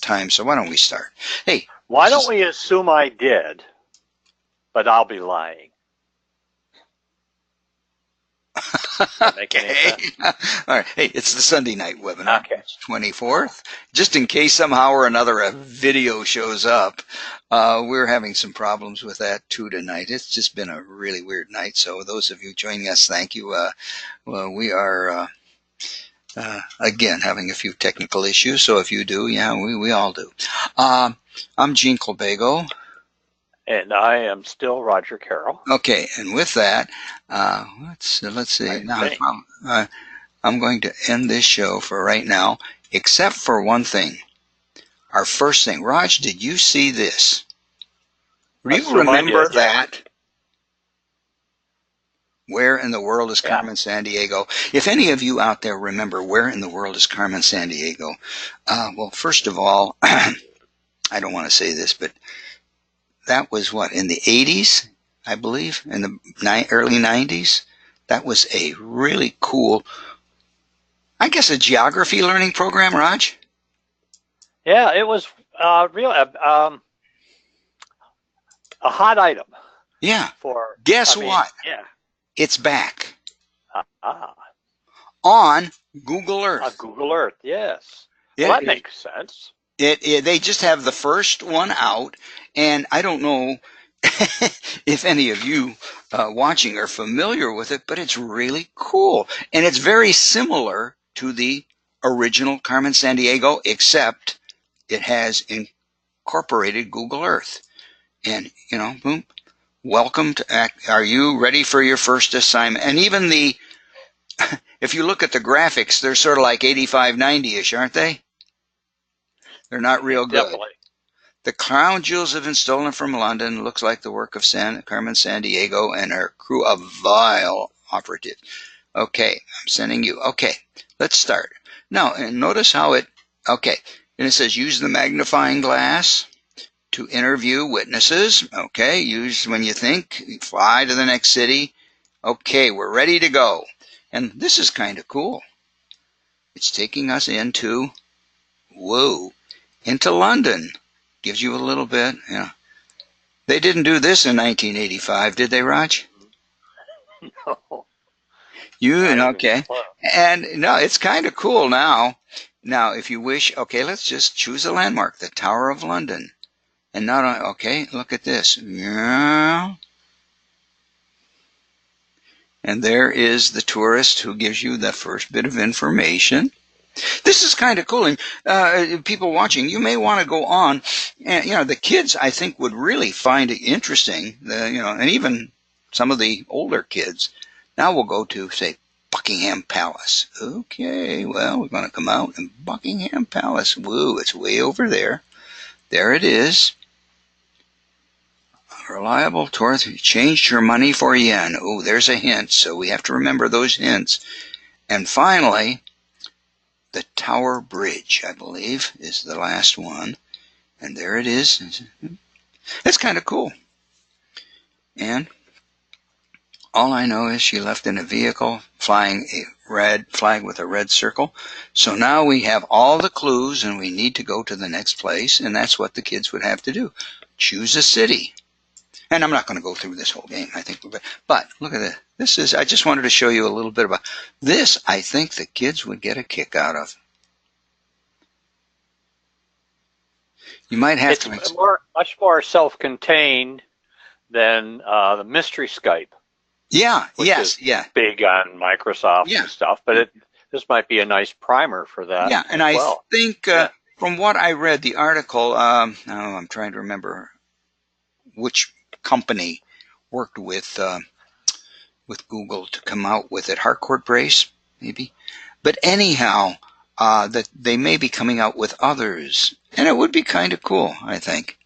time, so why don't we start? Hey, why don't we assume I did, but I'll be lying? Okay. All right. Hey, it's the Sunday night webinar, Okay. 24th. Just in case somehow or another a video shows up, we're having some problems with that too tonight. It's just been a really weird night. So those of you joining us, thank you. Well, we are again having a few technical issues. So if you do, yeah, we all do. I'm Gene Colbago. And I am still Roger Carroll. Okay, and with that, let's see. Now, I'm going to end this show for right now, except for one thing. Our first thing. Raj, did you see this? Do you remember that? Where in the world is Carmen Sandiego? If any of you out there remember where in the world is Carmen Sandiego, well, first of all, I don't want to say this, but that was what, in the 80s, I believe, in the early 90s? That was a really cool, I guess, a geography learning program, Raj? Yeah, it was a hot item. Yeah. Guess what? Yeah. It's back. On Google Earth. On Google Earth, yes. Well, that makes sense. They just have the first one out, and I don't know if any of you watching are familiar with it, but it's really cool. And it's very similar to the original Carmen Sandiego, except it has incorporated Google Earth. And, you know, boom, welcome to, are you ready for your first assignment? And even if you look at the graphics, they're sort of like 85, 90-ish, aren't they? They're not real good. Definitely. The crown jewels have been stolen from London. Looks like the work of Carmen Sandiego and her crew of vile operatives. Okay, I'm sending you. Okay, let's start. Now, and notice how okay, and it says use the magnifying glass to interview witnesses. Okay, use when you think, fly to the next city. Okay, we're ready to go. And this is kind of cool. It's taking us into London. Gives you a little bit, yeah. They didn't do this in 1985, did they, Raj? No. Okay. And no, it's kind of cool now. Now, if you wish, okay, let's just choose a landmark, the Tower of London. And not only, okay, look at this. Yeah. And there is the tourist who gives you the first bit of information. This is kind of cool, and people watching, you may want to go on, and the kids I think would really find it interesting, and even some of the older kids. Now we'll go to, say, Buckingham Palace. Okay, well, we're going to come out in Buckingham Palace. Woo, it's way over there. There it is. Reliable tourist. Changed your money for yen. Oh, there's a hint, so we have to remember those hints. And finally, the Tower Bridge, I believe, is the last one. And there it is. It's kind of cool. And all I know is she left in a vehicle flying a red flag with a red circle. So now we have all the clues and we need to go to the next place. And that's what the kids would have to do. Choose a city. And I'm not going to go through this whole game. I think but look at this. I just wanted to show you a little bit about this. I think the kids would get a kick out of. You might have to. It's much more self-contained than the Mystery Skype. Yeah. Yes. Big on Microsoft and stuff, but this might be a nice primer for that. Yeah, and I think from what I read, the article. I'm trying to remember which company worked with Google to come out with it. Harcourt Brace, maybe. But anyhow, that they may be coming out with others, and it would be kind of cool, I think.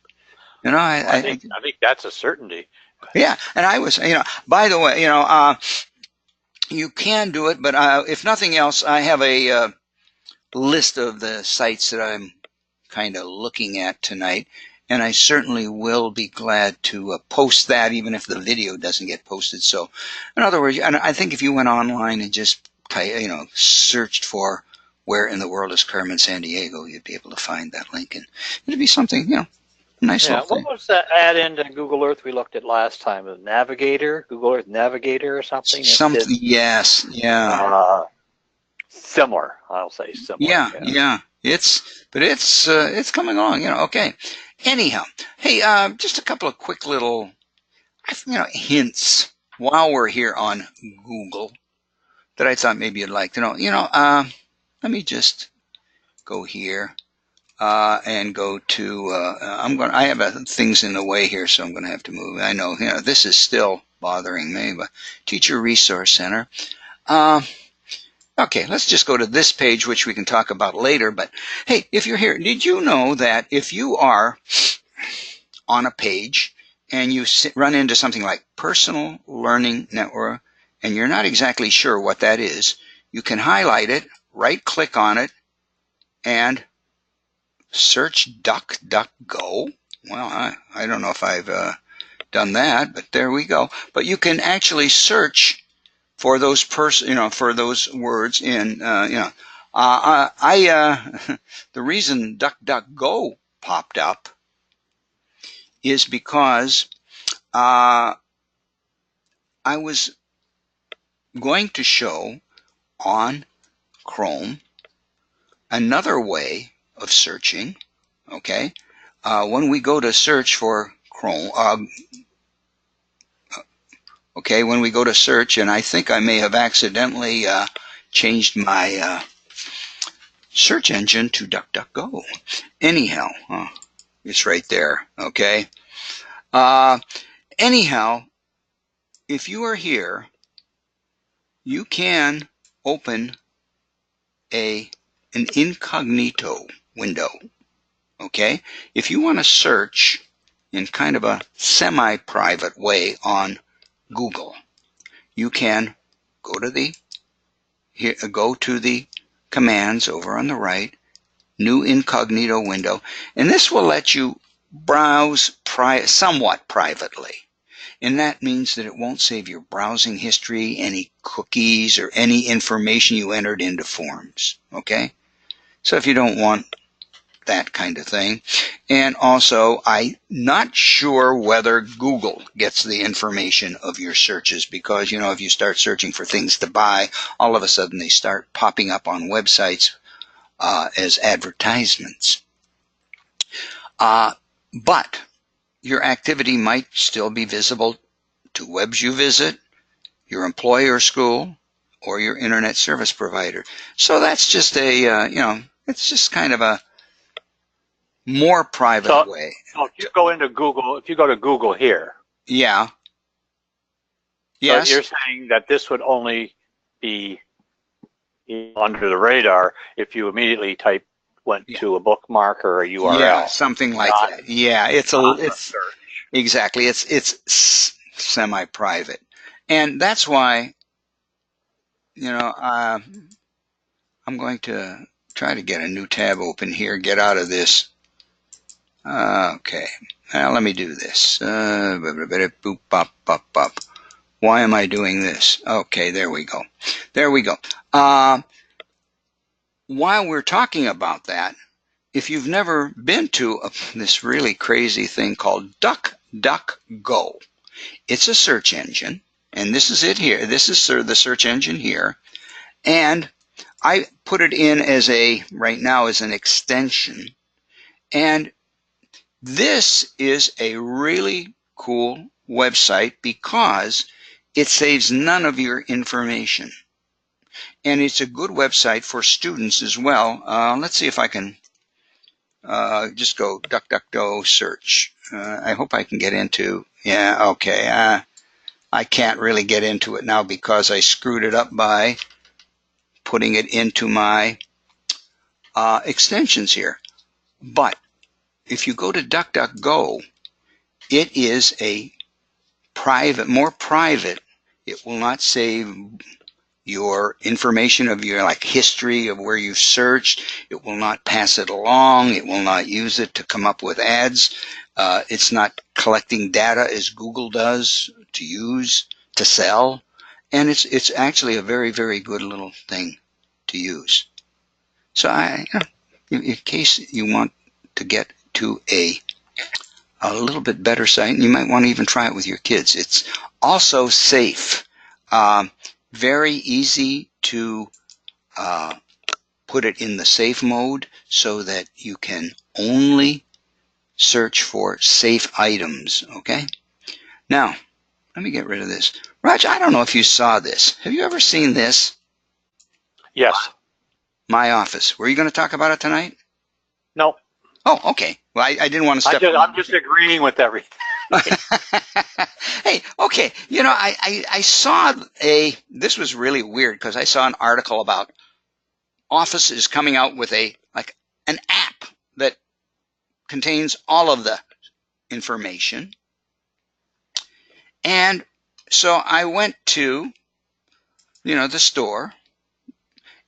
I think that's a certainty. Yeah, and I was, by the way, you can do it, but if nothing else, I have a list of the sites that I'm kind of looking at tonight. And I certainly will be glad to post that, even if the video doesn't get posted. So, in other words, and I think if you went online and just searched for where in the world is Carmen Sandiego, you'd be able to find that link. And it'd be something, you know, a nice little thing. What was that add-in to Google Earth we looked at last time? The Navigator, Google Earth Navigator or something? Yes, yeah. Similar, I'll say similar. Yeah. It's coming along, you know. Okay. Anyhow, hey, just a couple of quick little, you know, hints while we're here on Google that I thought maybe you'd like to know. You know, let me just go here and go to. I have things in the way here, so I'm going to have to move. I know, you know, this is still bothering me, but Teacher Resource Center. Okay, let's just go to this page, which we can talk about later. But hey, if you're here, did you know that if you are on a page and you run into something like Personal Learning Network, and you're not exactly sure what that is, you can highlight it, right-click on it, and search DuckDuckGo. Well, I don't know if I've done that, but there we go. But you can actually search for those for those words in the reason DuckDuckGo popped up is because I was going to show on Chrome another way of searching. Okay, when we go to search for Chrome. Okay, when we go to search, and I think I may have accidentally changed my search engine to DuckDuckGo. Anyhow, it's right there, okay? Anyhow, if you are here, you can open an incognito window, okay? If you want to search in kind of a semi-private way on Google, you can go to the commands over on the right, new incognito window, and this will let you browse somewhat privately. And that means that it won't save your browsing history, any cookies, or any information you entered into forms. Okay? So if you don't want that kind of thing. And also, I'm not sure whether Google gets the information of your searches because, you know, if you start searching for things to buy, all of a sudden they start popping up on websites as advertisements. But your activity might still be visible to webs you visit, your employer or school, or your internet service provider. So that's just it's just kind of a more private way. So if you go into Google, if you go to Google here. Yeah. Yes. So you're saying that this would only be under the radar if you immediately went to a bookmark or a URL. Yeah, something like that. Yeah, it's exactly. It's semi-private, and that's why, you know, I'm going to try to get a new tab open here. Get out of this. Okay, now let me do this. Boop, bop, bop, bop. Why am I doing this? Okay, there we go. There we go. While we're talking about that, if you've never been to this really crazy thing called DuckDuckGo, it's a search engine, and this is it here. This is the search engine here, and I put it in as right now as an extension, and this is a really cool website because it saves none of your information. And it's a good website for students as well. Let's see if I can just go DuckDuckGo search. I hope I can get into, yeah, okay. I can't really get into it now because I screwed it up by putting it into my extensions here. But if you go to DuckDuckGo, it is a more private. It will not save your information of your history of where you've searched. It will not pass it along. It will not use it to come up with ads. It's not collecting data as Google does to use to sell. And it's actually a very, very good little thing to use. So in case you want to get to a little bit better site, and you might want to even try it with your kids. It's also safe. Very easy to put it in the safe mode so that you can only search for safe items, okay? Now, let me get rid of this. Raj, I don't know if you saw this. Have you ever seen this? Yes. My Office. Were you going to talk about it tonight? No. Oh, okay. Well, I didn't want to step I'm just agreeing with everything. Hey, okay. You know, I saw this was really weird because I saw an article about Office is coming out with an app that contains all of the information. And so I went to, the store,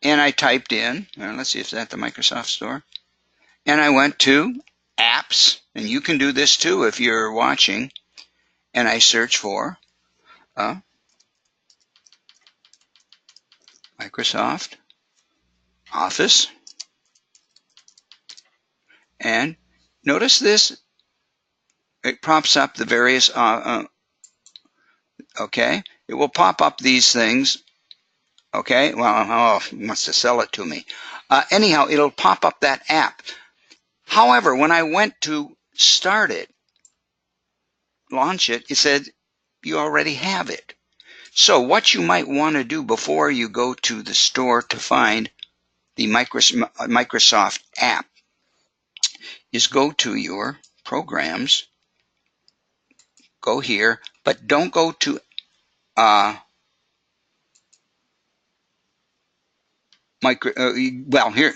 and I typed in, let's see if that's the Microsoft Store, and I went to apps, and you can do this too if you're watching, and I search for Microsoft Office, and notice this, it props up the various, okay, it will pop up these things, okay, well, it wants to sell it to me. Anyhow, it'll pop up that app. However, when I went to start it, launch it, it said you already have it. So what you might want to do before you go to the store to find the Microsoft app is go to your programs, go here, but don't go to here,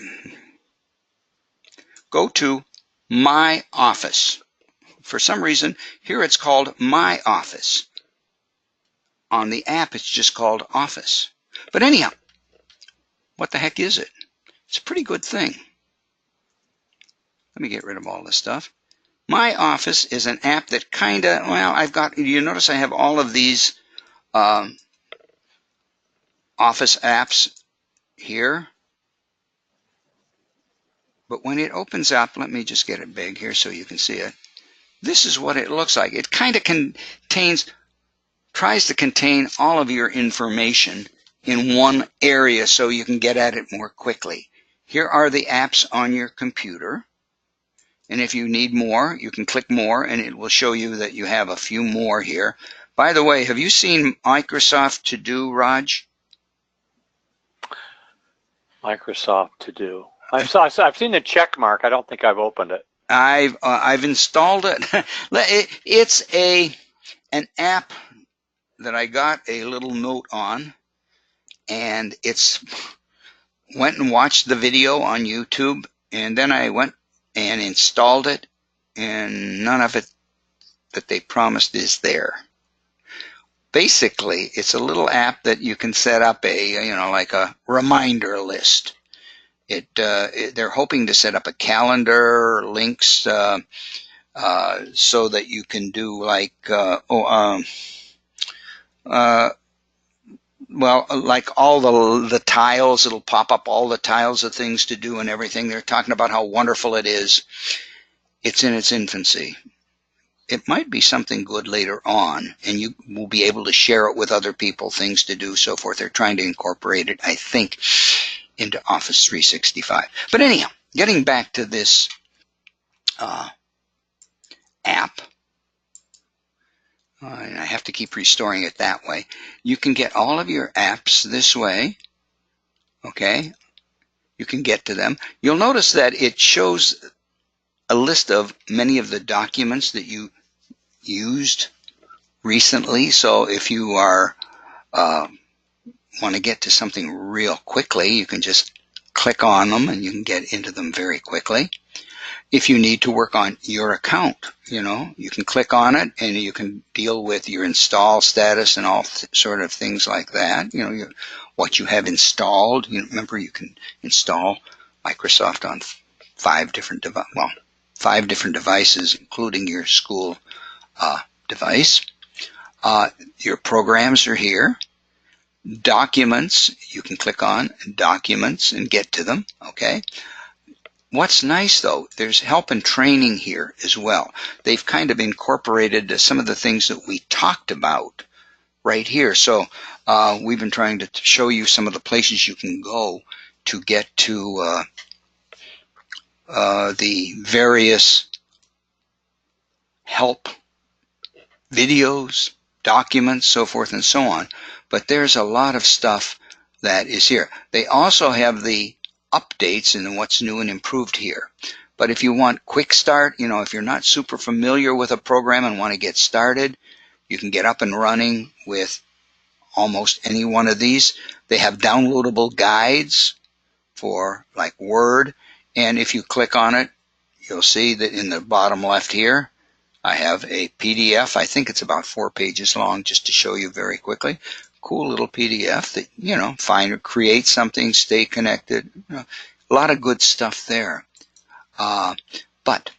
go to My Office. For some reason, here it's called My Office. On the app, it's just called Office. But anyhow, what the heck is it? It's a pretty good thing. Let me get rid of all this stuff. My Office is an app that you notice I have all of these Office apps here. But when it opens up, let me just get it big here so you can see it. This is what it looks like. It kind of tries to contain all of your information in one area so you can get at it more quickly. Here are the apps on your computer. And if you need more, you can click more and it will show you that you have a few more here. By the way, have you seen Microsoft To Do, Raj? Microsoft To Do. I've seen the check mark. I don't think I've opened it. I've installed it. It's an app that I got a little note on, and it's went and watched the video on YouTube, and then I went and installed it, and none of it that they promised is there. Basically, it's a little app that you can set up like a reminder list. They're hoping to set up a calendar, links, so that you can do like all the tiles. It'll pop up all the tiles of things to do and everything. They're talking about how wonderful it is. It's in its infancy. It might be something good later on, and you will be able to share it with other people, things to do, so forth. They're trying to incorporate it, I think, into Office 365. But anyhow, getting back to this app, and I have to keep restoring it that way. You can get all of your apps this way, okay? You can get to them. You'll notice that it shows a list of many of the documents that you used recently. So if you want to get to something real quickly, you can just click on them and you can get into them very quickly. If you need to work on your account, you can click on it and you can deal with your install status and all sort of things like that. What you have installed. Remember, you can install Microsoft on 5 different devices, including your school device. Your programs are here. Documents, you can click on Documents and get to them, okay? What's nice though, there's help and training here as well. They've kind of incorporated some of the things that we talked about right here. So we've been trying to show you some of the places you can go to get to the various help videos, documents, so forth and so on. But there's a lot of stuff that is here. They also have the updates and what's new and improved here. But if you want quick start, if you're not super familiar with a program and want to get started, you can get up and running with almost any one of these. They have downloadable guides for like Word, and if you click on it, you'll see that in the bottom left here, I have a PDF. I think it's about 4 pages long, just to show you very quickly. Cool little PDF that, find or create something, stay connected. A lot of good stuff there. But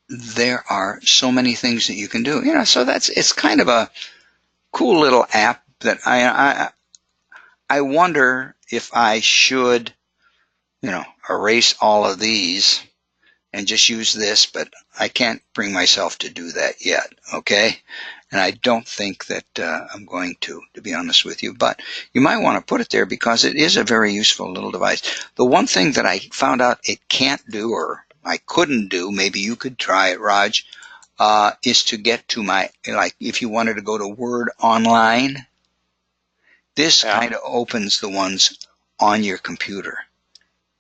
there are so many things that you can do. So it's kind of a cool little app that I wonder if I should, erase all of these and just use this, but I can't bring myself to do that yet, okay? And I don't think that I'm going to be honest with you, but you might want to put it there because it is a very useful little device. The one thing that I found out it can't do, or I couldn't do, maybe you could try it, Raj, is to get to my, like if you wanted to go to Word Online, this kind of opens the ones on your computer.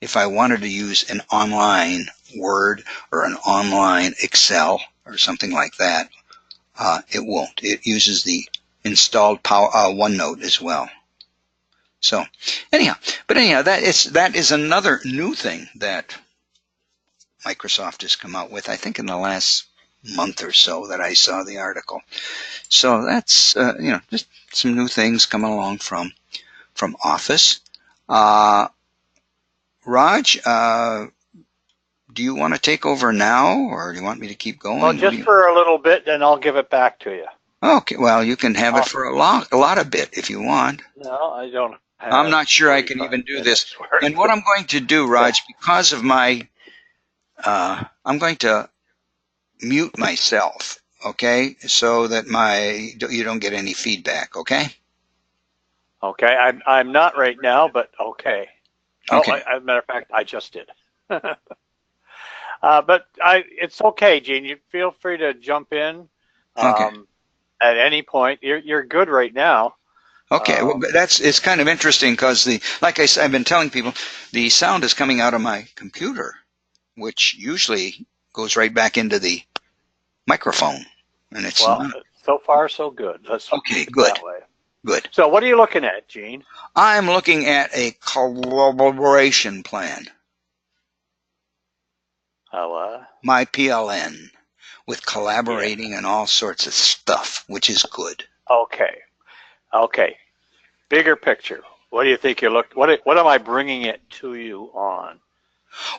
If I wanted to use an online Word or an online Excel or something like that, it won't. It uses the installed OneNote as well. So anyhow, that is another new thing that Microsoft has come out with, I think in the last month or so that I saw the article. So that's, just some new things coming along from Office. Raj, do you want to take over now, or do you want me to keep going? Well, just for a little bit, then I'll give it back to you. Okay, well, you can have it for a lot of bit if you want. No, I don't. I'm not sure I can even do this. And what I'm going to do, Raj, because of my, I'm going to mute myself, okay, so that you don't get any feedback, okay? Okay, I'm not right now, but okay. Okay. As a matter of fact, I just did. But it's okay, Gene. You feel free to jump in at any point. You're good right now. Okay, well, it's kind of interesting because like I said, I've been telling people, the sound is coming out of my computer, which usually goes right back into the microphone, and it's not. So far so good. Okay, good. That way. Good. So what are you looking at, Gene? I'm looking at a collaboration plan. My PLN, with collaborating and all sorts of stuff, which is good. Okay. Bigger picture. What do you think you're looking? What am I bringing it to you on?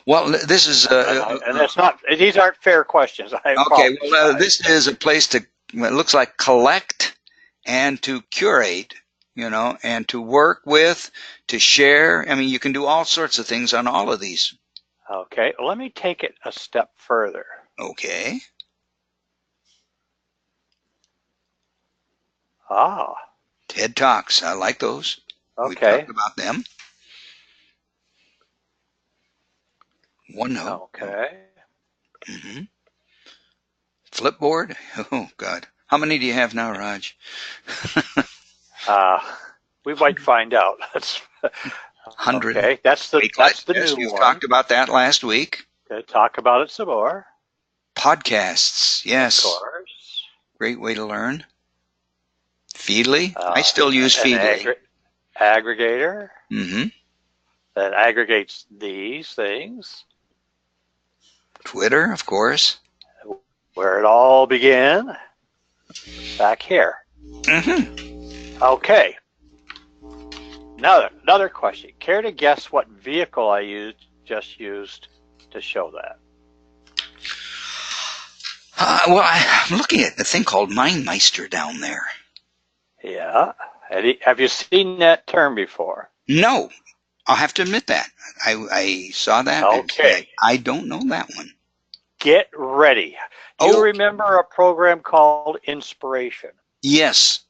Well, this is and that's not. These aren't fair questions. Okay. Well, this is a place to. It looks like collect and to curate, and to work with, to share. I mean, you can do all sorts of things on all of these. Okay, let me take it a step further. Okay. TED Talks. I like those. Okay. We talked about them. OneNote. Okay. Mm-hmm. Flipboard. Oh, God. How many do you have now, Raj? We might find out. 100. Okay, that's the new We one. talked about that last week. Okay, talk about it some more. Podcasts, yes. Of course. Great way to learn. Feedly. I still use Feedly. Aggregator. Mm-hmm. That aggregates these things. Twitter, of course. Where it all began. Back here. Mm-hmm. Okay. Another question. Care to guess what vehicle I just used to show that? Well, I'm looking at the thing called MindMeister down there. Yeah. Have you seen that term before? No, I'll have to admit that. I saw that. Okay. I don't know that one. Get ready. Do you remember a program called Inspiration? Yes.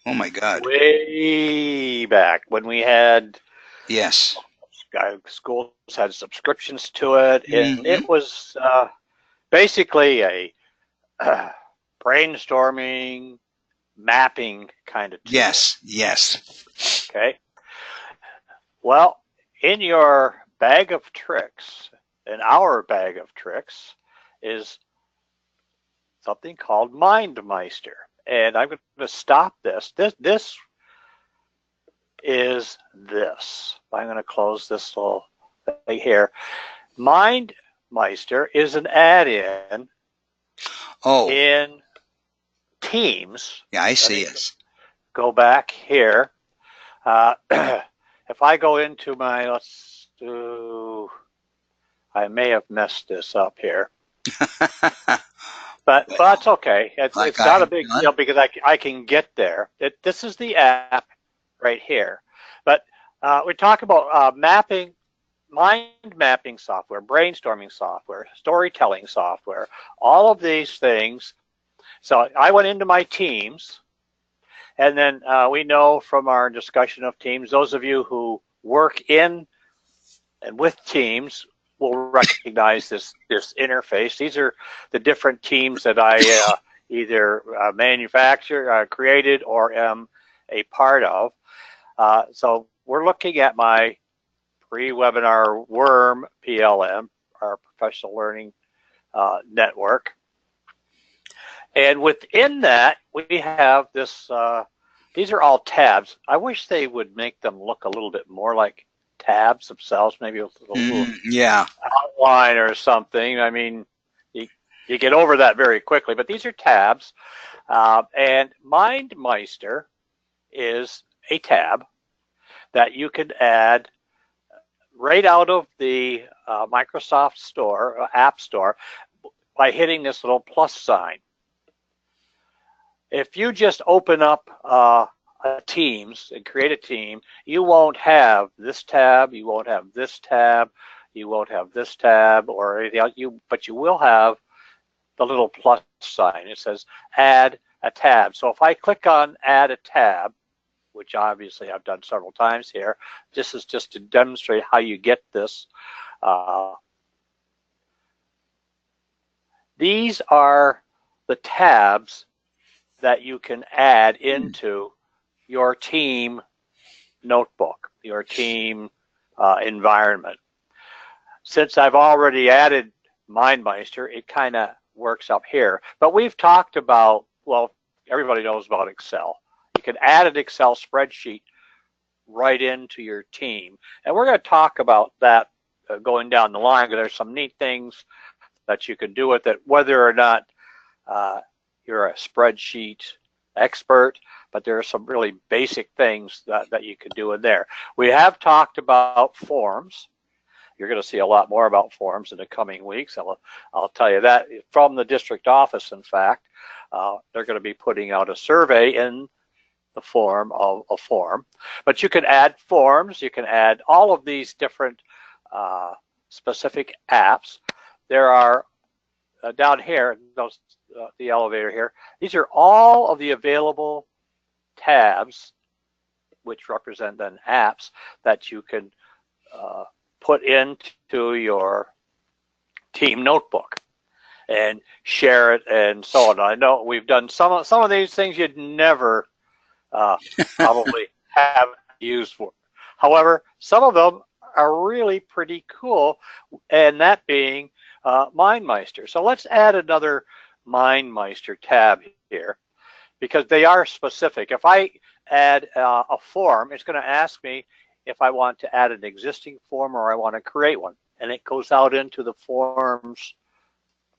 Oh my God. Way back when we had, Yes. schools had subscriptions to it, and it was basically a brainstorming, mapping kind of tool. Yes. Yes. Okay. Well, in your bag of tricks, in our bag of tricks, is something called MindMeister. And I'm going to stop this. This is this. I'm going to close this little thing here. MindMeister is an add-in in Teams. Yeah, I see it. Go back here. If I go into my, let's do, I may have messed this up here. But it's okay. It's not a big deal because I can get there. This is the app right here. But we talk about mind mapping software, brainstorming software, storytelling software, all of these things. So I went into my Teams, and then we know from our discussion of Teams, those of you who work in and with Teams will recognize this interface. These are the different teams that I either manufacture, created, or am a part of. So we're looking at my pre-webinar WORM PLM, our professional learning network. And within that, we have this, these are all tabs. I wish they would make them look a little bit more like tabs themselves, maybe with a little outline or something. I mean, you get over that very quickly, but these are tabs. And MindMeister is a tab that you can add right out of the Microsoft Store, App Store, by hitting this little plus sign. If you just open up Teams and create a team, you won't have this tab, you won't have this tab, you won't have this tab or anything else, but you will have the little plus sign. It says add a tab. So if I click on add a tab, which obviously I've done several times here, this is just to demonstrate how you get this. These are the tabs that you can add into your team notebook, your team environment. Since I've already added MindMeister, it kind of works up here. But we've talked about, well, everybody knows about Excel. You can add an Excel spreadsheet right into your team. And we're going to talk about that going down the line, because there's some neat things that you can do with it, whether or not you're a spreadsheet expert, but there are some really basic things that you can do in there. We have talked about forms. You're going to see a lot more about forms in the coming weeks. I'll tell you that from the district office. In fact, they're going to be putting out a survey in the form of a form. But you can add forms. You can add all of these different specific apps. There are down here, the elevator here. These are all of the available tabs, which represent then apps that you can put into your team notebook and share it and so on. I know we've done some of these things you'd never probably have used for. However, some of them are really pretty cool, and that being MindMeister. So let's add another MindMeister tab here, because they are specific. If I add a form, it's going to ask me if I want to add an existing form or I want to create one. And it goes out into the forms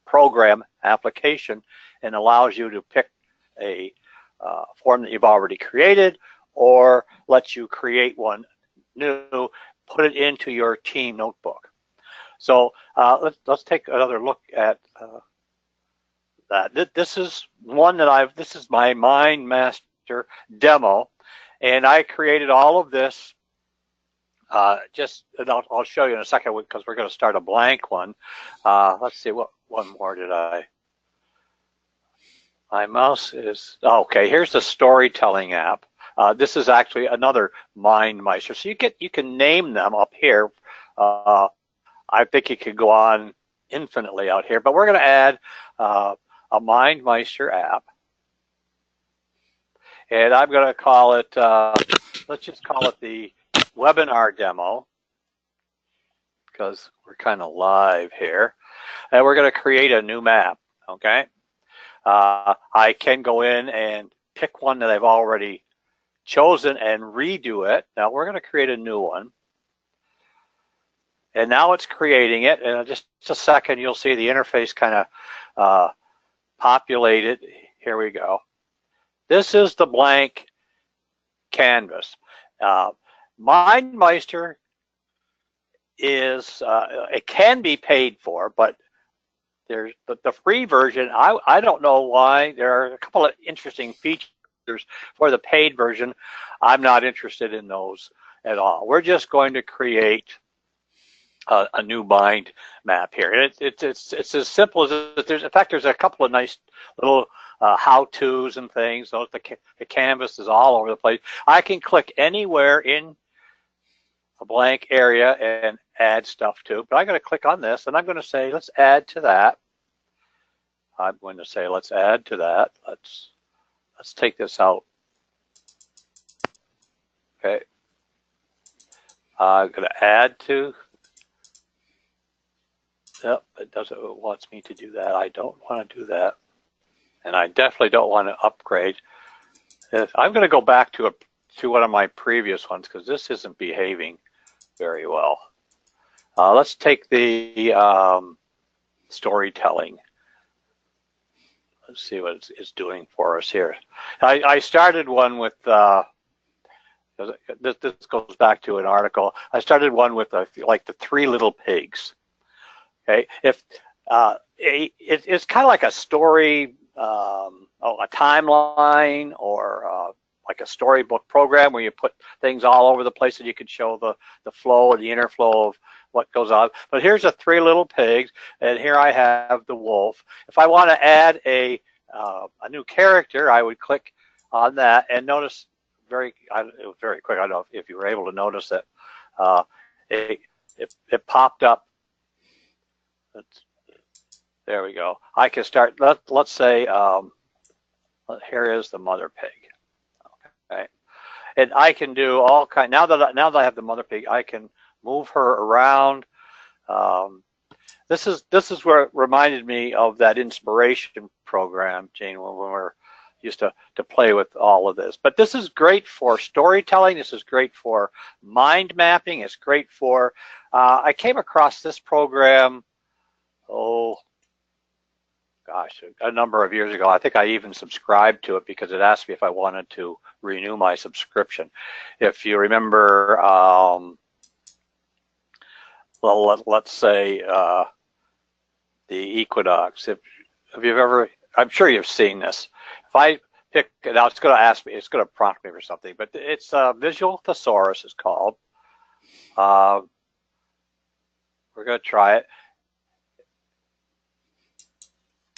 program application and allows you to pick a form that you've already created, or lets you create one new, put it into your team notebook. So let's take another look at that. This is one that this is my MindMeister demo. And I created all of this. And I'll show you in a second because we're going to start a blank one. Let's see, what one more did I? My mouse is, okay, here's the storytelling app. This is actually another MindMeister. So you can name them up here. I think you could go on infinitely out here, but we're going to add a MindMeister app. And I'm going to call it, let's just call it the webinar demo, because we're kind of live here. And we're going to create a new map, okay? I can go in and pick one that I've already chosen and redo it. Now we're going to create a new one. And now it's creating it. And in just a second, you'll see the interface kind of populated. Here we go. This is the blank canvas. MindMeister is, it can be paid for, but there's the free version. I don't know why. There are a couple of interesting features for the paid version. I'm not interested in those at all. We're just going to create a new mind map here. It's as simple as it. In fact, there's a couple of nice little how-tos and things. So the canvas is all over the place. I can click anywhere in a blank area and add stuff to, but I'm going to click on this and I'm going to say, let's add to that. I'm going to say, let's add to that. Let's take this out. Okay. I'm going to add to. Yep, it doesn't. It wants me to do that. I don't want to do that, and I definitely don't want to upgrade. I'm going to go back to one of my previous ones because this isn't behaving very well. Let's take the storytelling. Let's see what it's doing for us here. I started one with, this goes back to an article. I started one with like the Three Little Pigs. Okay, it's kind of like a story, a timeline, or like a storybook program where you put things all over the place and you can show the flow or the inner flow of what goes on. But here's the Three Little Pigs, and here I have the wolf. If I want to add a new character, I would click on that and notice it was very quick. I don't know if you were able to notice that it popped up. There we go. I can start. Let's say here is the mother pig. Okay, and I can do all kind. Now that I have the mother pig, I can move her around. This is where it reminded me of that inspiration program, Jane, when we were used to play with all of this. But this is great for storytelling. This is great for mind mapping. It's great for. I came across this program. Oh, gosh, a number of years ago. I think I even subscribed to it because it asked me if I wanted to renew my subscription. If you remember, well, let's say the Equinox. Have you ever? I'm sure you've seen this. If I pick it out, it's going to ask me. It's going to prompt me for something. But it's Visual Thesaurus is called. We're going to try it.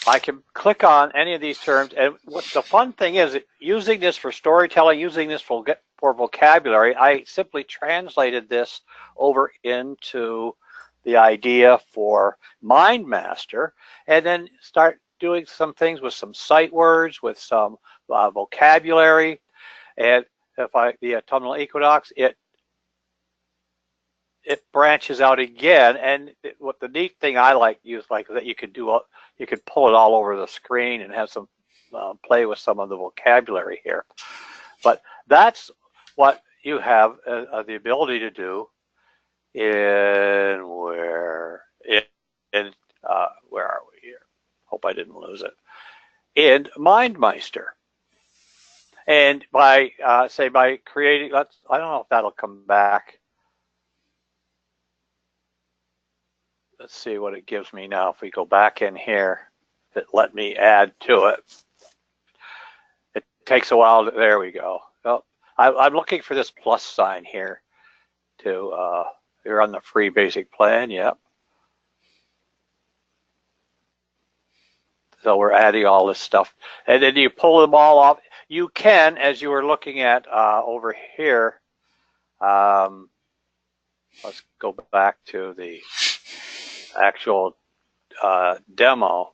I can click on any of these terms, and what the fun thing is, using this for storytelling, using this for vocabulary, I simply translated this over into the idea for MindMaster, and then start doing some things with some sight words, with some vocabulary, and the autumnal equinox, it branches out again. And what the neat thing I use is that you could pull it all over the screen and have some play with some of the vocabulary here. But that's what you have the ability to do in where are we here? Hope I didn't lose it. In MindMeister. And by creating, I don't know if that'll come back. Let's see what it gives me now. If we go back in here, if it let me add to it. It takes a while. There we go. Well, I'm looking for this plus sign here to, you're on the free basic plan, yep. So we're adding all this stuff. And then you pull them all off. You can, as you were looking at over here, let's go back to the actual demo.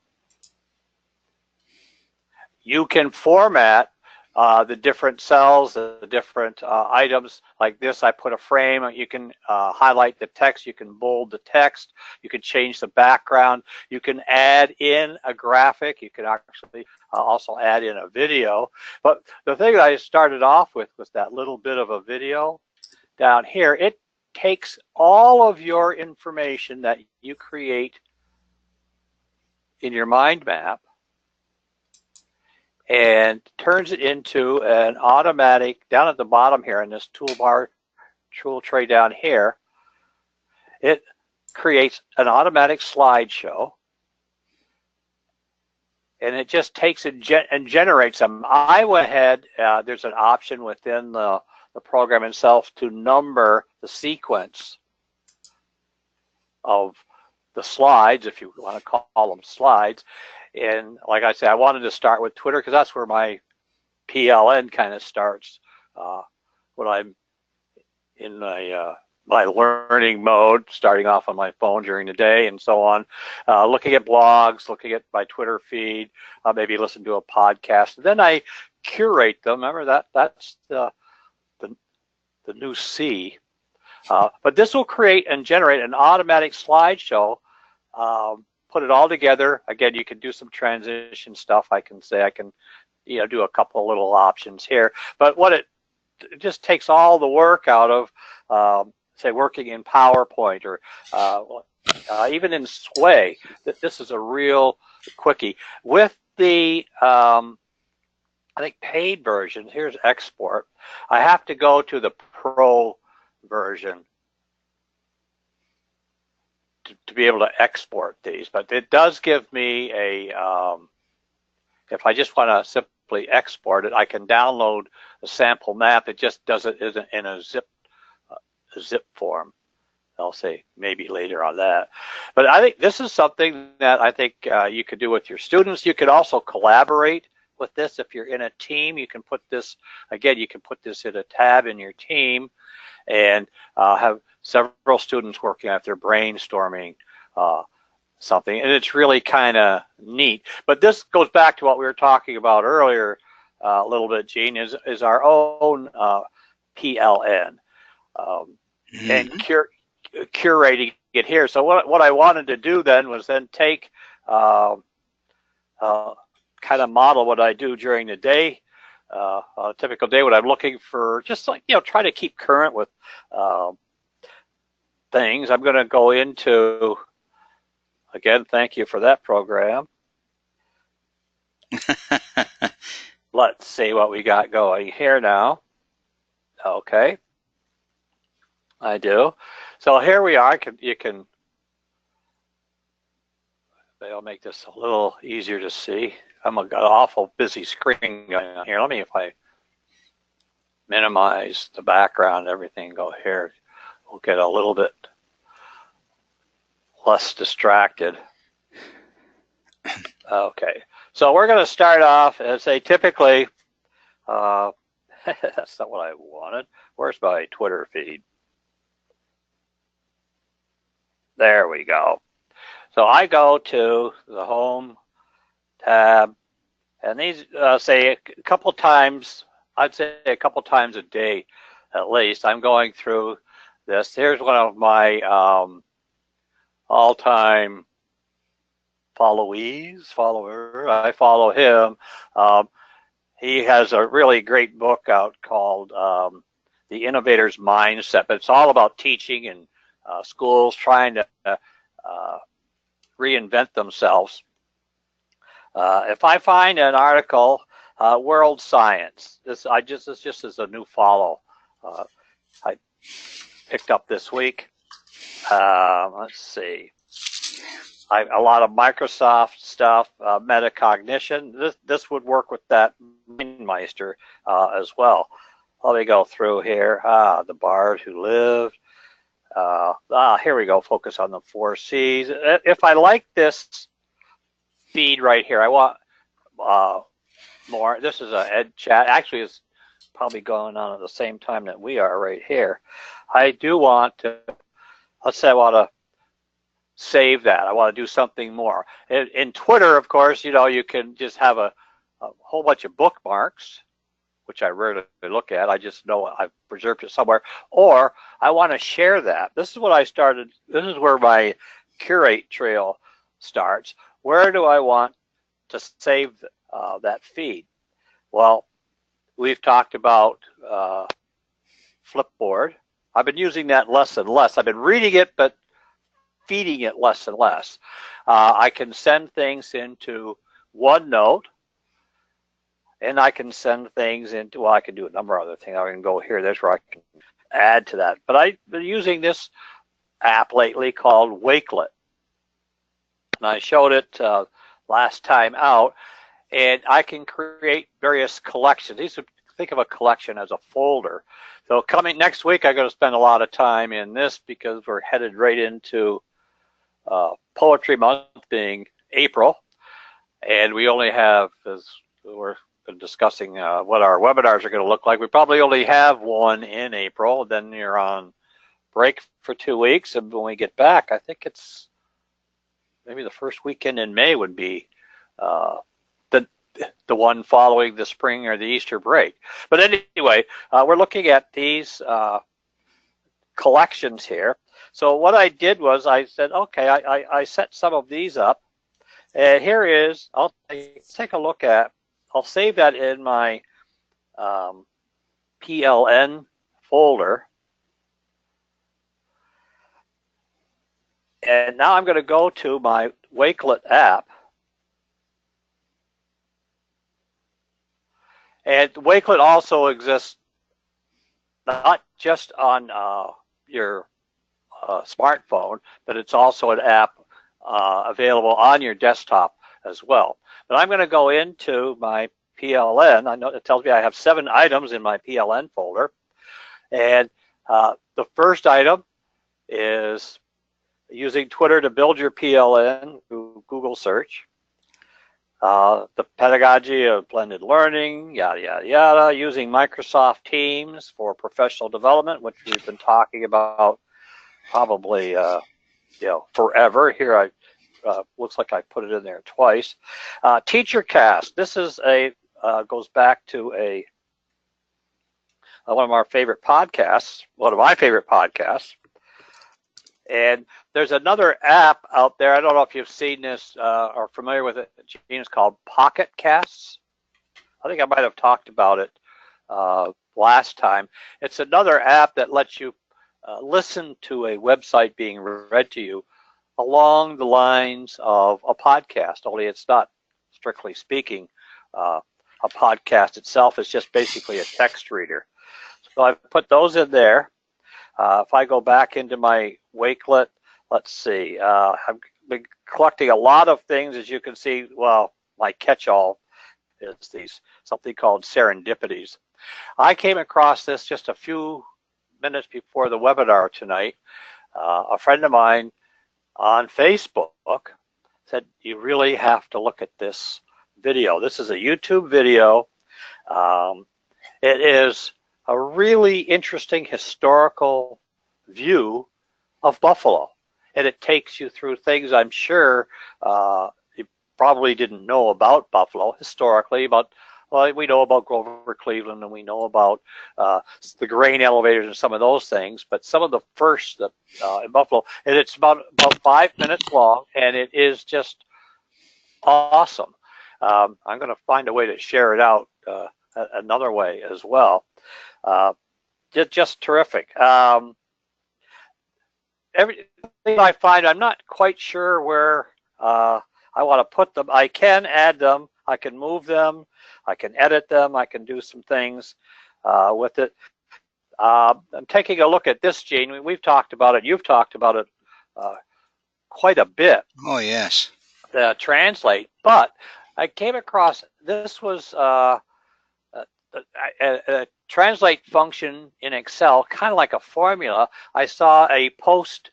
You can format the different cells, the different items. Like this, I put a frame. You can highlight the text. You can bold the text. You can change the background. You can add in a graphic. You can actually also add in a video. But the thing that I started off with was that little bit of a video down here. It takes all of your information that you create in your mind map and turns it into an automatic, down at the bottom here in this toolbar, tool tray down here, it creates an automatic slideshow, and it just takes and generates them. I went ahead, there's an option within the program itself to number the sequence of the slides, if you want to call them slides. And like I said, I wanted to start with Twitter because that's where my PLN kind of starts when I'm in my learning mode, starting off on my phone during the day and so on, looking at blogs, looking at my Twitter feed, maybe listen to a podcast. And then I curate them. Remember that's the new C. But this will create and generate an automatic slideshow. Put it all together. Again, you can do some transition stuff. I can do a couple little options here. But what it just takes all the work out of, say, working in PowerPoint or even in Sway. This is a real quickie. With the, I think, paid version, here's export. I have to go to the Pro version to be able to export these, but it does give me a, if I just want to simply export it, I can download a sample map. It just does it in a zip form. I'll say maybe later on that. But I think this is something that I think you could do with your students. You could also collaborate with this. If you're in a team, you can put this, again, you can put this in a tab in your team and have several students working out there brainstorming something, and it's really kind of neat. But this goes back to what we were talking about earlier a little bit, Gene, is our own PLN and curating it here. So what I wanted to do then was then take kind of model what I do during the day, a typical day when I'm looking for, just like, try to keep current with things. I'm going to go into, again, thank you for that program. Let's see what we got going here now. Okay, I do. So here we are. I'll make this a little easier to see. I'm an awful busy screen going on here. Let me, if I minimize the background, everything, go here. We'll get a little bit less distracted. Okay, so we're going to start off and say typically, that's not what I wanted. Where's my Twitter feed? There we go. So I go to the home tab, and these say a couple times, I'd say a couple times a day at least, I'm going through this. Here's one of my all-time follower. I follow him. He has a really great book out called The Innovator's Mindset, but it's all about teaching and schools trying to reinvent themselves. If I find an article, World Science, this just is a new follow I picked up this week. Let's see. A lot of Microsoft stuff, metacognition. This would work with that MindMeister as well. let me go through here. The bard who lived. Here we go. Focus on the 4 C's. If I like this feed right here, I want more. This is a Ed chat. Actually, it's probably going on at the same time that we are right here. I do want to, let's say I want to save that. I want to do something more. In Twitter, of course, you know, you can just have a whole bunch of bookmarks, which I rarely look at. I just know I've preserved it somewhere. Or I want to share that. This is what I started. This is where my curate trail starts. Where do I want to save that feed? Well, we've talked about Flipboard. I've been using that less and less. I've been reading it, but feeding it less and less. I can send things into OneNote, and I can send things into, well, I can do a number of other things. I can go here, there's where I can add to that. But I've been using this app lately called Wakelet. And I showed it last time out, and I can create various collections. Think of a collection as a folder. So coming next week, I'm going to spend a lot of time in this because we're headed right into Poetry Month being April. And we only have, as we're discussing what our webinars are going to look like, we probably only have one in April. Then you're on break for 2 weeks. And when we get back, I think it's maybe the first weekend in May would be the one following the spring or the Easter break. But anyway, we're looking at these collections here. So what I did was I said, okay, I set some of these up. And here is, I'll take a look at, I'll save that in my PLN folder. And now I'm going to go to my Wakelet app. And Wakelet also exists not just on your smartphone, but it's also an app available on your desktop as well. But I'm going to go into my PLN. I know it tells me I have 7 items in my PLN folder. And the first item is using Twitter to build your PLN through Google search. The pedagogy of blended learning, yada, yada, yada, using Microsoft Teams for professional development, which we've been talking about probably, forever. Here, looks like I put it in there twice. TeacherCast, this is goes back to one of our favorite podcasts, one of my favorite podcasts. And there's another app out there. I don't know if you've seen this or familiar with it. It's called Pocket Casts. I think I might have talked about it last time. It's another app that lets you listen to a website being read to you along the lines of a podcast, only it's not, strictly speaking, a podcast itself. It's just basically a text reader. So I've put those in there. If I go back into my Wakelet, let's see, I've been collecting a lot of things, as you can see. Well, my catch-all is something called Serendipities. I came across this just a few minutes before the webinar tonight. A friend of mine on Facebook said, you really have to look at this video. This is a YouTube video. It is a really interesting historical view of Buffalo. And it takes you through things I'm sure you probably didn't know about Buffalo historically, but well, we know about Grover Cleveland and we know about the grain elevators and some of those things, but some of the first in Buffalo, and it's about 5 minutes long, and it is just awesome. I'm going to find a way to share it out another way as well. Just terrific. Everything I find, I'm not quite sure where I want to put them. I can add them. I can move them. I can edit them. I can do some things with it. I'm taking a look at this, Gene. We've talked about it. You've talked about it quite a bit. Oh, yes. Translate. But I came across, this was a translate function in Excel, kind of like a formula. I saw a post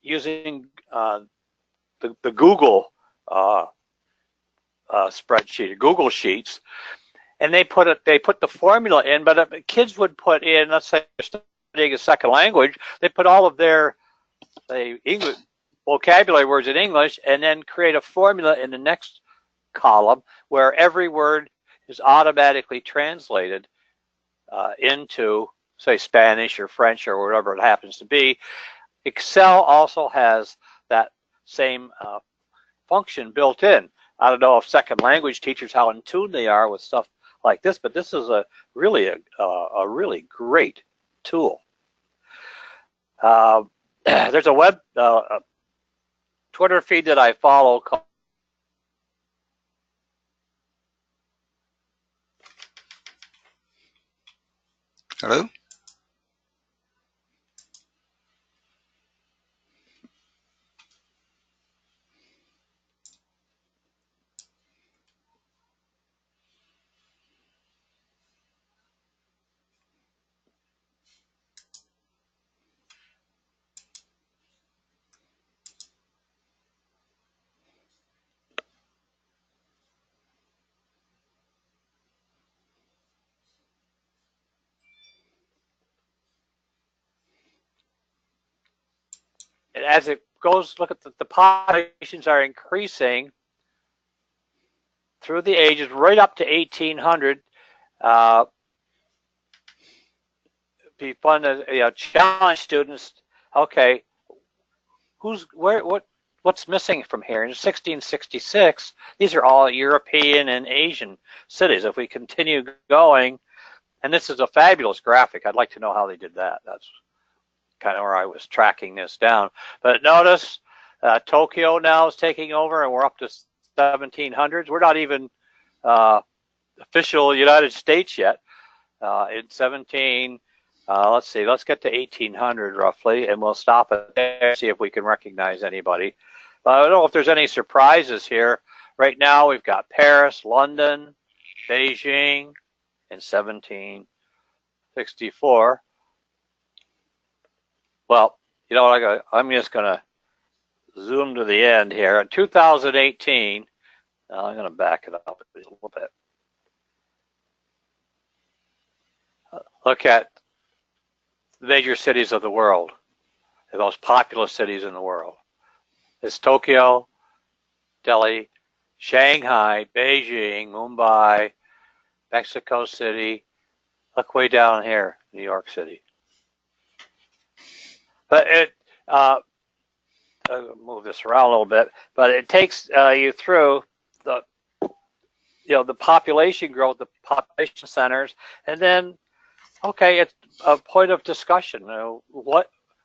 using the Google spreadsheet, Google Sheets, and they put the formula in. But if kids would put in, let's say they're studying a second language, they put all of their English vocabulary words in English, and then create a formula in the next column where every word is automatically translated into, say, Spanish or French or whatever it happens to be. Excel also has that same function built in. I don't know if second language teachers how in tune they are with stuff like this, but this is a really great tool. There's a web Twitter feed that I follow called Hello? as it goes, look at the populations are increasing through the ages right up to 1800. Be fun to challenge students. Okay, what's missing from here? In 1666, these are all European and Asian cities. If we continue going, and this is a fabulous graphic. I'd like to know how they did that. That's kind of where I was tracking this down. But notice Tokyo now is taking over, and we're up to 1700s. We're not even official United States yet. In 17, let's see, let's get to 1800 roughly, and we'll stop it there, see if we can recognize anybody. I don't know if there's any surprises here. Right now we've got Paris, London, Beijing in 1764. Well, you know what, I'm just going to zoom to the end here. In 2018, I'm going to back it up a little bit. Look at the major cities of the world, the most populous cities in the world. It's Tokyo, Delhi, Shanghai, Beijing, Mumbai, Mexico City. Look way down here, New York City. But I'll move this around a little bit, but it takes you through the population growth, the population centers, and then, okay, it's a point of discussion.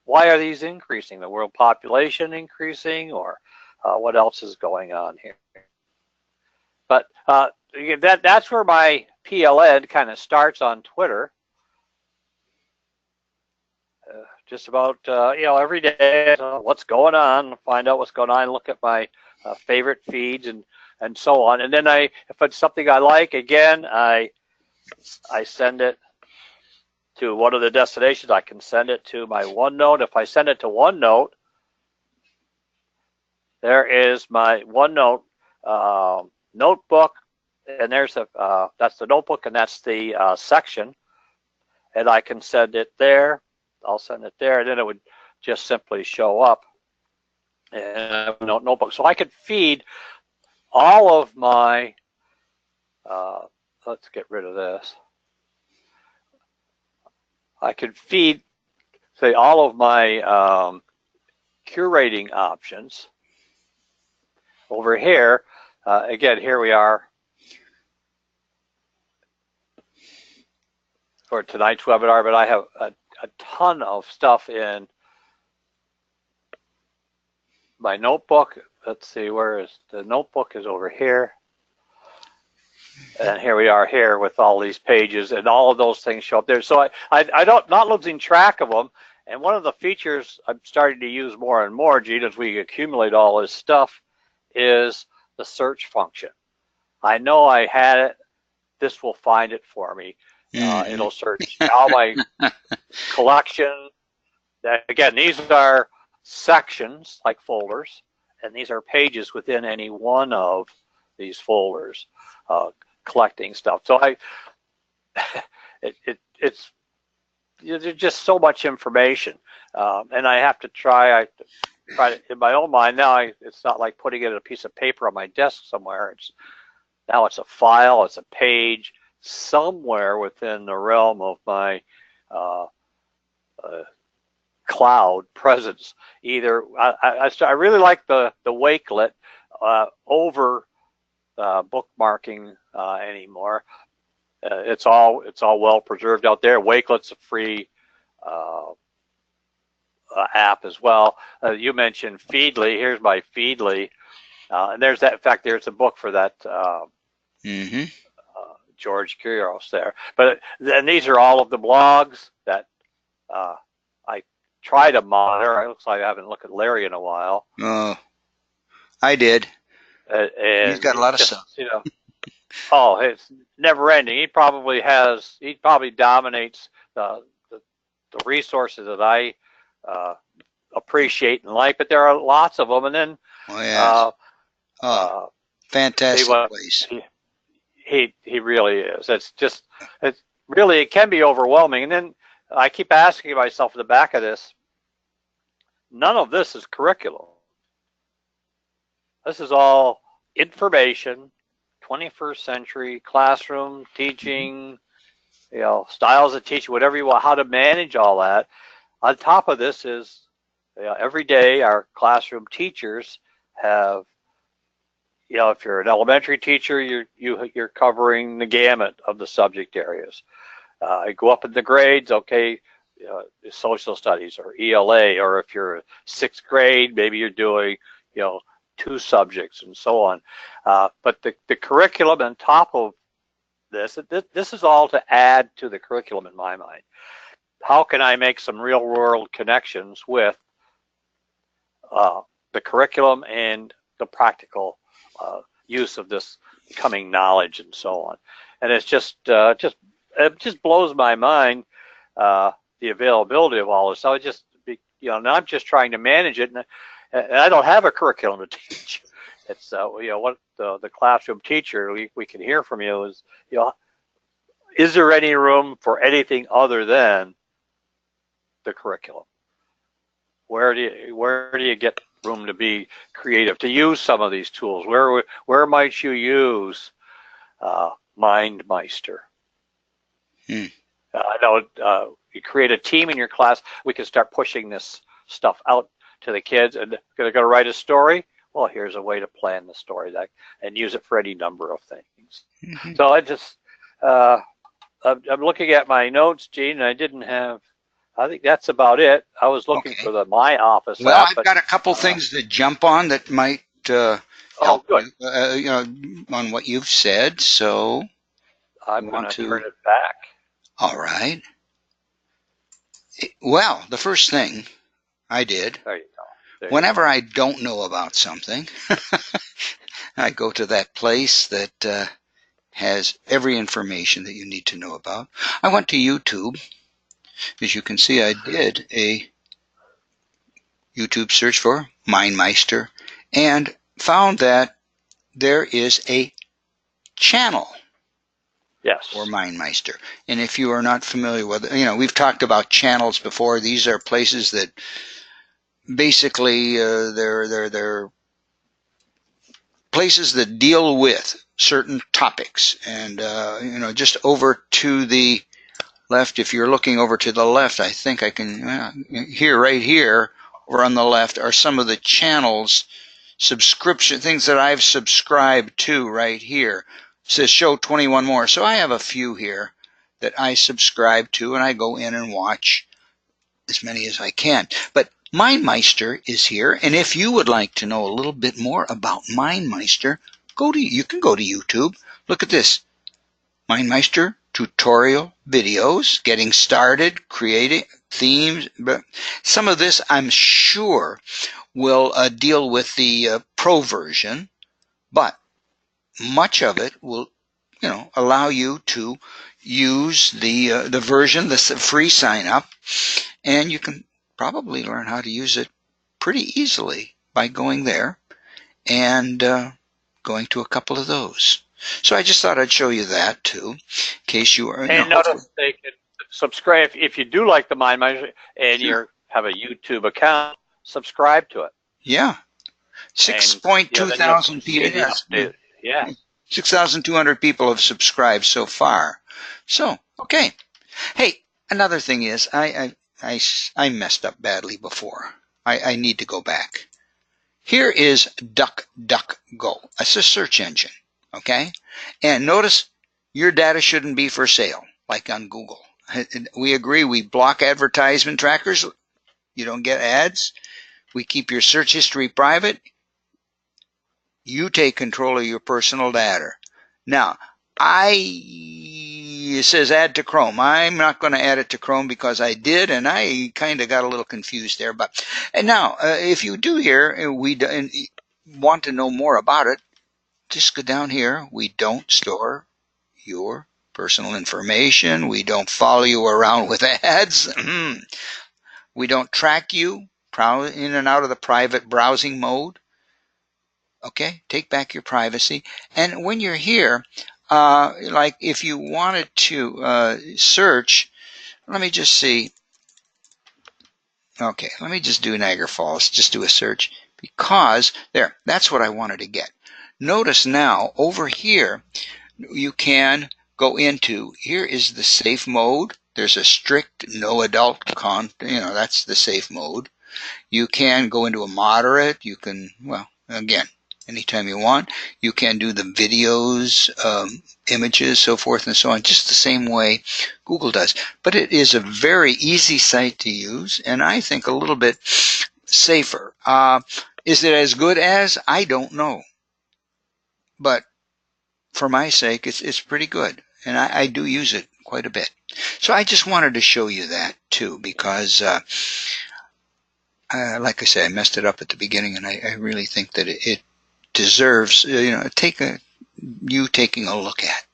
Why are these increasing? The world population increasing, or what else is going on here? But that's where my PLN kind of starts on Twitter. Just about every day, what's going on, find out what's going on, look at my favorite feeds and so on. And then if it's something I like, again, I send it to one of the destinations. I can send it to my OneNote. If I send it to OneNote, there is my OneNote notebook, and there's that's the notebook, and that's the section, and I can send it there. I'll send it there, and then it would just simply show up in a notebook. So I could feed all of my, let's get rid of this. I could feed, say, all of my curating options over here. Again, here we are for tonight's webinar, but I have a ton of stuff in my notebook. Let's see, where is the notebook? Is over here. And here we are here with all these pages, and all of those things show up there. So I don't, not losing track of them. And one of the features I'm starting to use more and more, Gene, as we accumulate all this stuff, is the search function. I know I had it this will find it for me. It'll search all my collection. Again, these are sections like folders, and these are pages within any one of these folders, collecting stuff. So it's there's just so much information, and I have to try to, in my own mind now. It's not like putting it in a piece of paper on my desk somewhere. Now it's a file, it's a page somewhere within the realm of my cloud presence. Either I really like the Wakelet over bookmarking anymore. It's all well preserved out there. Wakelet's a free app as well. You mentioned Feedly. Here's my Feedly, and there's that. In fact, there's a book for that. George Couros there. But then these are all of the blogs that I try to monitor. It looks like I haven't looked at Larry in a while. Oh, I did. And he's got a lot of stuff. Oh, it's never ending. He probably dominates the resources that I appreciate and like, but there are lots of them. And then, fantastic place. He really is. It can be overwhelming. And then I keep asking myself in the back of this, none of this is curriculum. This is all information, 21st century classroom teaching, styles of teaching, whatever you want, how to manage all that. On top of this is, every day our classroom teachers have, if you're an elementary teacher, you're covering the gamut of the subject areas. I go up in the grades, okay, social studies or ELA, or if you're sixth grade, maybe you're doing, 2 subjects and so on. But the curriculum on top of this is all to add to the curriculum in my mind. How can I make some real world connections with the curriculum and the practical use of this coming knowledge and so on? And it's it just blows my mind, the availability of all this. So now I'm just trying to manage it, and I don't have a curriculum to teach. It's what the classroom teacher we can hear from you is, is there any room for anything other than the curriculum? Where do you get room to be creative, to use some of these tools? Where might you use MindMeister? I know you create a team in your class. We can start pushing this stuff out to the kids, and they're going to write a story. Well, here's a way to plan the story and use it for any number of things. So I'm looking at my notes, Gene, and I think that's about it. I was looking for my office. Well, I've got a couple things to jump on that might help on what you've said. So I'm going to turn it back. All right. Well, the first thing I did, whenever I don't know about something, I go to that place that has every information that you need to know about. I went to YouTube. As you can see, I did a YouTube search for MindMeister and found that there is a channel for MindMeister. And if you are not familiar with it, we've talked about channels before. These are places that basically they're places that deal with certain topics. And just over to the left, if you're looking over to the left, I think I can right here or on the left are some of the channels, subscription things that I've subscribed to right here. It says show 21 more. So I have a few here that I subscribe to, and I go in and watch as many as I can. But MindMeister is here, and if you would like to know a little bit more about MindMeister, you can go to YouTube. Look at this. MindMeister tutorial videos, getting started, creating themes. But some of this, I'm sure, will deal with the pro version, but much of it will, allow you to use the version, the free sign up, and you can probably learn how to use it pretty easily by going there and going to a couple of those. So I just thought I'd show you that too, in case you are. And notice they can subscribe if you do like the Mind Miser and you have a YouTube account. Subscribe to it. Yeah, 6.2 thousand people. Yeah, 6,200 people have subscribed so far. So okay. Hey, another thing is I messed up badly before. I need to go back. Here is DuckDuckGo. It's a search engine, okay? And notice your data shouldn't be for sale, like on Google. We agree we block advertisement trackers. You don't get ads. We keep your search history private. You take control of your personal data. Now, it says add to Chrome. I'm not going to add it to Chrome because I did, and I kind of got a little confused there. And now, if you do here, and want to know more about it, just go down here. We don't store your personal information. We don't follow you around with ads. We don't track you in and out of the private browsing mode. Okay, take back your privacy. And when you're here, like if you wanted to search, let me just see. Okay, let me just do Niagara Falls, just do a search, because there, that's what I wanted to get. Notice now over here, you can go into, here is the safe mode. There's a strict no adult that's the safe mode. You can go into a moderate. You can, well, again, anytime you want. You can do the videos, images, so forth and so on, just the same way Google does. But it is a very easy site to use, and I think a little bit safer. Is it as good as? I don't know. But for my sake, it's pretty good, and I do use it quite a bit. So I just wanted to show you that too, because like I say, I messed it up at the beginning, and I really think that it deserves you taking a look at.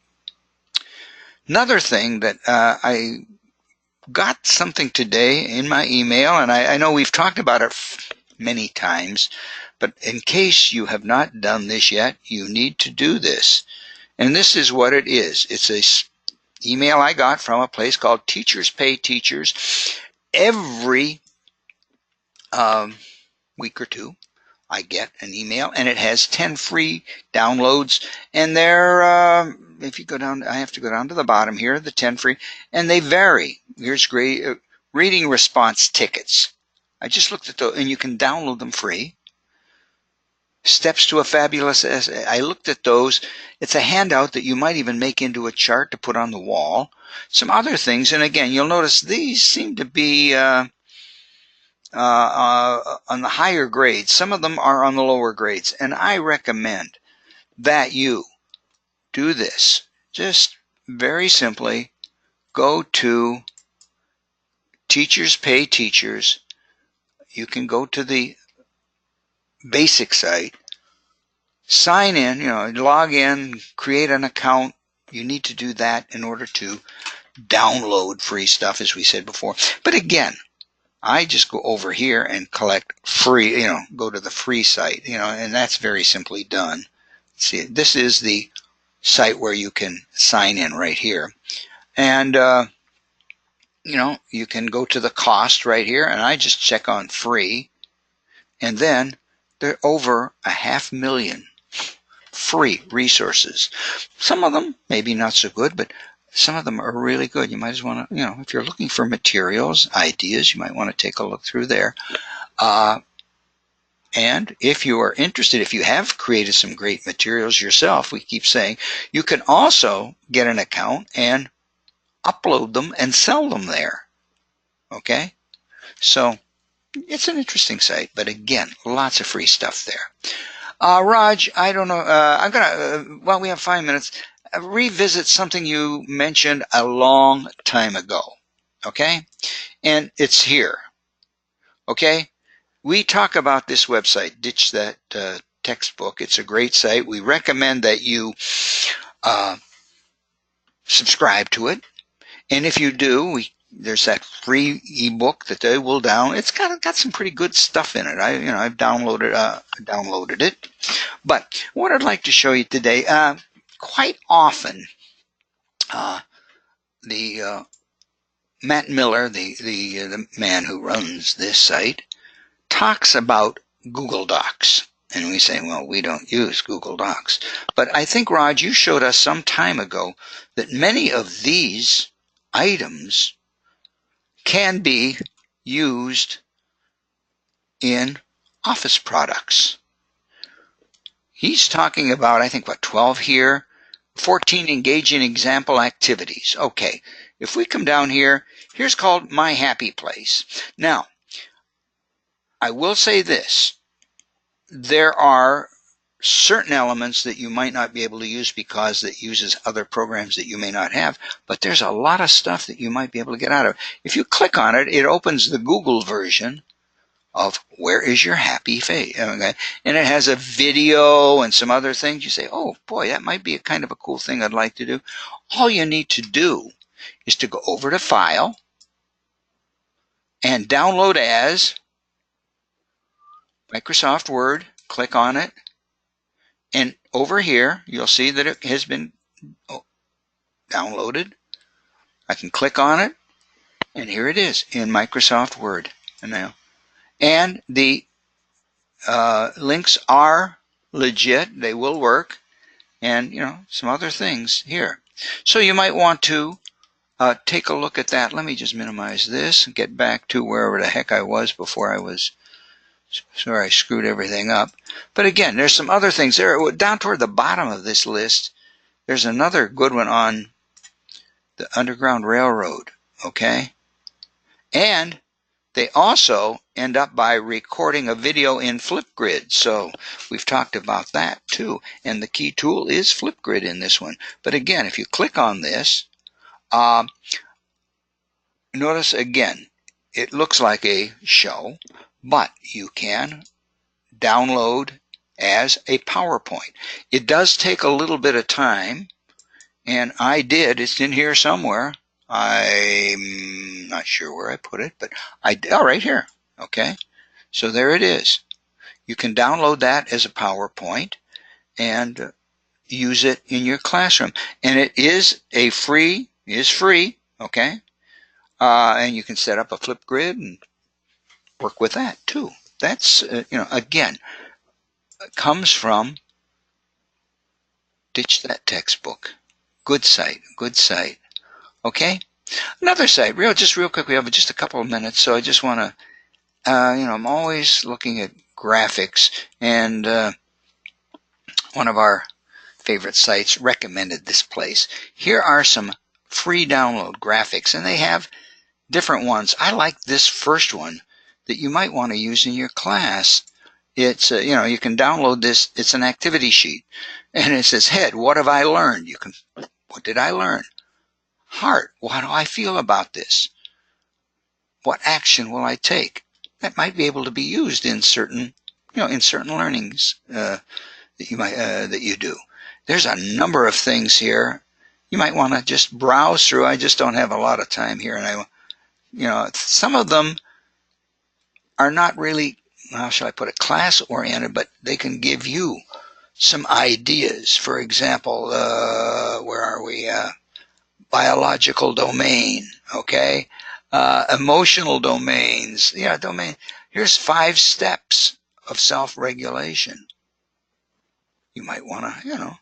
Another thing that I got something today in my email, and I know we've talked about it many times, but in case you have not done this yet, you need to do this. And this is what it is. It's a email I got from a place called Teachers Pay Teachers. Every week or two, I get an email, and it has 10 free downloads, and they're, if you go down, I have to go down to the bottom here, the 10 free, and they vary. Here's great reading response tickets. I just looked at those, and you can download them free. Steps to a Fabulous Essay. I looked at those. It's a handout that you might even make into a chart to put on the wall. Some other things, and again, you'll notice these seem to be on the higher grades. Some of them are on the lower grades, and I recommend that you do this. Just very simply go to Teachers Pay Teachers. You can go to the basic site, sign in, log in, create an account. You need to do that in order to download free stuff, as we said before. But again, I just go over here and collect free, go to the free site, and that's very simply done. See, this is the site where you can sign in right here. And, you can go to the cost right here, and I just check on free. And then there are over 500,000 free resources. Some of them maybe not so good, but some of them are really good. You might just want to, if you're looking for materials, ideas, you might want to take a look through there. And if you are interested, if you have created some great materials yourself, we keep saying, you can also get an account and upload them and sell them there. Okay? So it's an interesting site, but again, lots of free stuff there. Raj, I don't know, I'm going to, well, we have 5 minutes, revisit something you mentioned a long time ago, okay? And it's here, okay? We talk about this website, Ditch That Textbook. It's a great site. We recommend that you subscribe to it. And if you do, there's that free ebook that they will download. It's got some pretty good stuff in it. I've downloaded it. But what I'd like to show you today, quite often, the Matt Miller, the man who runs this site, talks about Google Docs. And we say, well, we don't use Google Docs. But I think, Rod, you showed us some time ago that many of these items can be used in Office products. He's talking about, I think, 12 here, 14 engaging example activities. Okay, if we come down here, here's called My Happy Place. Now, I will say this. There are certain elements that you might not be able to use because it uses other programs that you may not have, but there's a lot of stuff that you might be able to get out of. If you click on it, it opens the Google version of Where is Your Happy Face? Okay? And it has a video and some other things. You say, oh boy, that might be a kind of a cool thing I'd like to do. All you need to do is to go over to File and Download As, Microsoft Word, click on it, and over here you'll see that it has been downloaded. I can click on it, and here it is in Microsoft Word. And the links are legit, they will work, and some other things here. So you might want to take a look at that. Let me just minimize this and get back to wherever the heck I was before I was. Sorry, I screwed everything up. But again, there's some other things there. Down toward the bottom of this list, there's another good one on the Underground Railroad, okay? And they also end up by recording a video in Flipgrid. So we've talked about that too. And the key tool is Flipgrid in this one. But again, if you click on this, notice again, it looks like a show, but you can download as a PowerPoint. It does take a little bit of time, and I did. It's in here somewhere. I'm not sure where I put it, but right here. Okay, so there it is. You can download that as a PowerPoint and use it in your classroom, and it is free. Okay, and you can set up a Flipgrid and work with that too. That's again, comes from Ditch That Textbook. Good site. Okay, another site. Just real quick. We have just a couple of minutes, so I just want to. I'm always looking at graphics, and one of our favorite sites recommended this place. Here are some free download graphics, and they have different ones. I like this first one that you might want to use in your class. It's you can download this. It's an activity sheet, and it says head. What have I learned? What did I learn? Heart. How do I feel about this? What action will I take? That might be able to be used in certain learnings that you do. There's a number of things here. You might want to just browse through. I just don't have a lot of time here, and some of them are not really, how shall I put it, class oriented, but they can give you some ideas. For example, where are we? Biological domain, okay? Emotional domains, domain. Here's 5 steps of self-regulation. You might want to,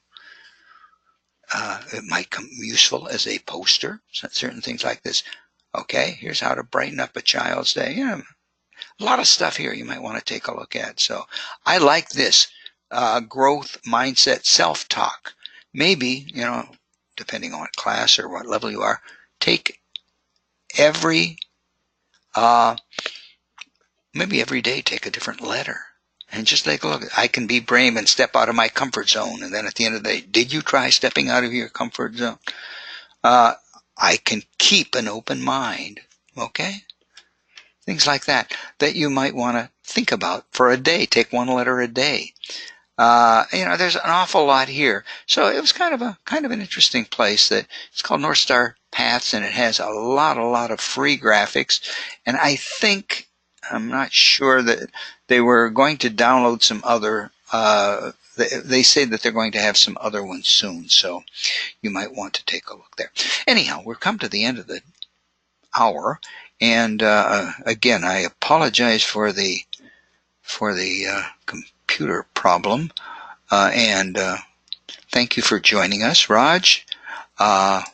it might come useful as a poster, certain things like this. Okay, here's how to brighten up a child's day. A lot of stuff here you might want to take a look at. So I like this growth mindset self-talk. Maybe, depending on what class or what level you are, take maybe every day take a different letter and just take a look. I can be brave and step out of my comfort zone. And then at the end of the day, did you try stepping out of your comfort zone? I can keep an open mind. Okay? Things like that you might want to think about for a day. Take one letter a day. There's an awful lot here. So it was kind of an interesting place. That it's called North Star Paths, and it has a lot of free graphics. And I'm not sure that they were going to download some other. They say that they're going to have some other ones soon, so you might want to take a look there. Anyhow, we've come to the end of the hour, and again, I apologize for the computer problem, and thank you for joining us, Raj. I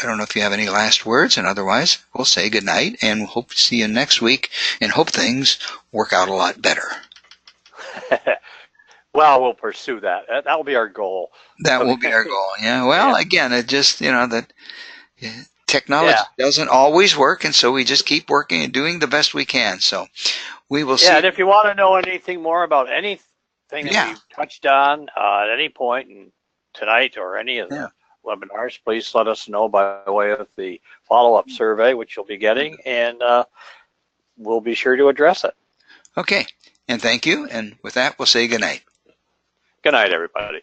don't know if you have any last words, and otherwise, we'll say goodnight, and we'll hope to see you next week, and hope things work out a lot better. Well, we'll pursue that. That will be our goal. That will be our goal. Yeah. Well, again, it just that technology doesn't always work, and so we just keep working and doing the best we can. So we will see. Yeah, and if you want to know anything more about anything that we've touched on at any point tonight or any of the webinars, please let us know by way of the follow-up survey, which you'll be getting, and we'll be sure to address it. Okay, and thank you. And with that, we'll say good night. Good night, everybody.